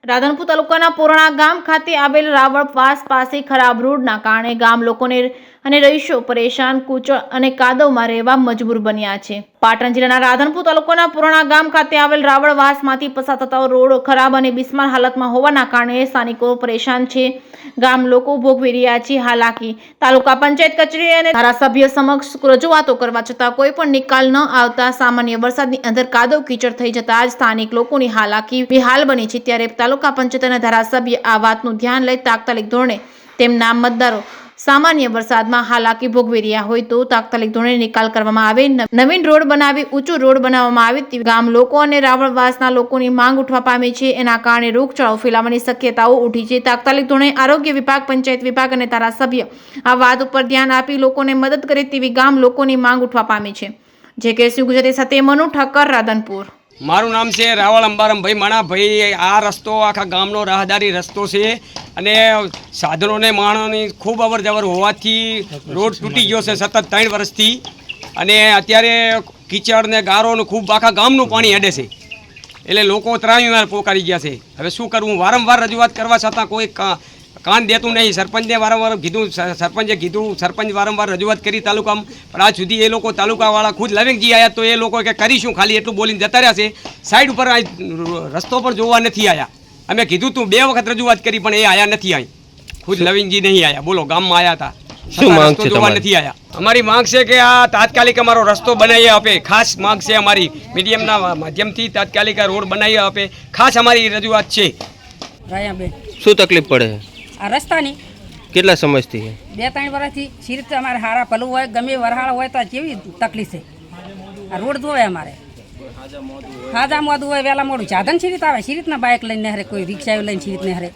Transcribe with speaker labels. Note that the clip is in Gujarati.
Speaker 1: રાધનપુર તાલુકાના પોરણા ગામ ખાતે આવેલ રાવળવાસ પાસે ખરાબ રોડના કારણે ગામ લોકોને અને રહીશો પરેશાન, કૂચળ અને કાદવમાં રહેવા મજબૂર બન્યા છે. પાટણ જિલ્લાના રાધનપુર તાલુકાના પોરણા ગામ ખાતે આવેલ રાવળવાસમાંથી પસાર થતો રોડ ખરાબ અને બિસ્માર હાલતમાં હોવાના કારણે સ્થાનિકો પરેશાન છે. ગામ લોકો ભોગવી રહ્યા છે હાલાકી. તાલુકા પંચાયત કચેરી અને ધારાસભ્ય સમક્ષ રજૂઆતો કરવા છતાં કોઈ પણ નિકાલ ન આવતા સામાન્ય વરસાદની અંદર કાદવ કીચડ થઈ જતા જ સ્થાનિક લોકોની હાલાકી બેહાલ બની છે. ત્યારે તાલુકા પંચાયત અને ધારાસભ્ય આ વાતનું ધ્યાન લઈ તાત્કાલિક ધોરણે તેમના મતદારો સામાન્ય વરસાદમાં હાલાકી ભોગવી રહ્યા હોય તો તાત્કાલિક ધોરણે નિકાલ કરવામાં આવે, નવીન રોડ બનાવી ઊંચો રોડ બનાવવામાં આવે તેવી ગામ લોકો અને રાવળવાસના લોકોની માંગ ઉઠવા પામી છે. એના કારણે રોગચાળો ફેલાવાની શક્યતાઓ ઉઠી છે. તાત્કાલિક ધોરણે આરોગ્ય વિભાગ, પંચાયત વિભાગ અને ધારાસભ્ય આ વાત ઉપર ધ્યાન આપી લોકોને મદદ કરે તેવી ગામ લોકોની માંગ ઉઠવા પામી છે. જે કે ગુજરાતી સાથે મનુ ઠક્કર, રાધનપુર.
Speaker 2: મારું નામ છે રાવળ અંબારામભાઈ મણાભાઈ. આ રસ્તો આખા ગામનો રાહદારી રસ્તો છે અને સાધનોને માણસોની ખૂબ અવર જવર હોવાથી રોડ તૂટી ગયો છે સતત 3 વર્ષથી. અને અત્યારે કીચડ ને ગારો ને ખૂબ આખા ગામનું પાણી હેડે છે એટલે લોકો ત્રાહીમાર પોકારી ગયા છે. હવે શું કરવું? વારંવાર રજૂઆત કરવા છતાં કોઈ કાન દેતું નહીં. સરપંચે વારંવાર કીધું, સરપંચ વારંવાર રજૂઆત કરી તાલુકામાં, પણ આજ સુધી એ લોકો તાલુકાવાળા ખુદ લવિંગજી આવ્યા તો એ લોકો કે કરીશું ખાલી એટલું બોલીને જતા રહ્યા છે. સાઈડ ઉપર રસ્તો પણ જોવા નથી આવ્યા. અમે કીધું તું 2 વખત રજૂઆત કરી પણ એ આવ્યા નથી. અહીં ખુદ લવિંગજી નહીં આવ્યા. બોલો, ગામમાં આવ્યા હતા,
Speaker 3: શું માંગ છે
Speaker 2: જોવા નથી આવ્યા. અમારી માંગ છે કે આ તાત્કાલિક અમારો રસ્તો બનાવી આપે. ખાસ માંગ છે અમારી, મીડિયમના માધ્યમથી તાત્કાલિક આ રોડ બનાવી આપે. ખાસ અમારી રજૂઆત છે.
Speaker 3: શું તકલીફ પડે છે
Speaker 4: આ રસ્તાની?
Speaker 3: કેટલા સમયથી છે?
Speaker 4: 2-3 વર્ષથી સિરીત અમારે હારા પલું હોય, ગમે વરહાળ હોય તો કેવી તકલીફ છે. આ રોડ ધોવે અમારે હાજા મોદું હોય, વહેલા મોડું સાધન સિરીત આવે. સિરીતના બાઇક લઈને હરે, કોઈ રિક્ષા લઈને સિરીત ને હરે.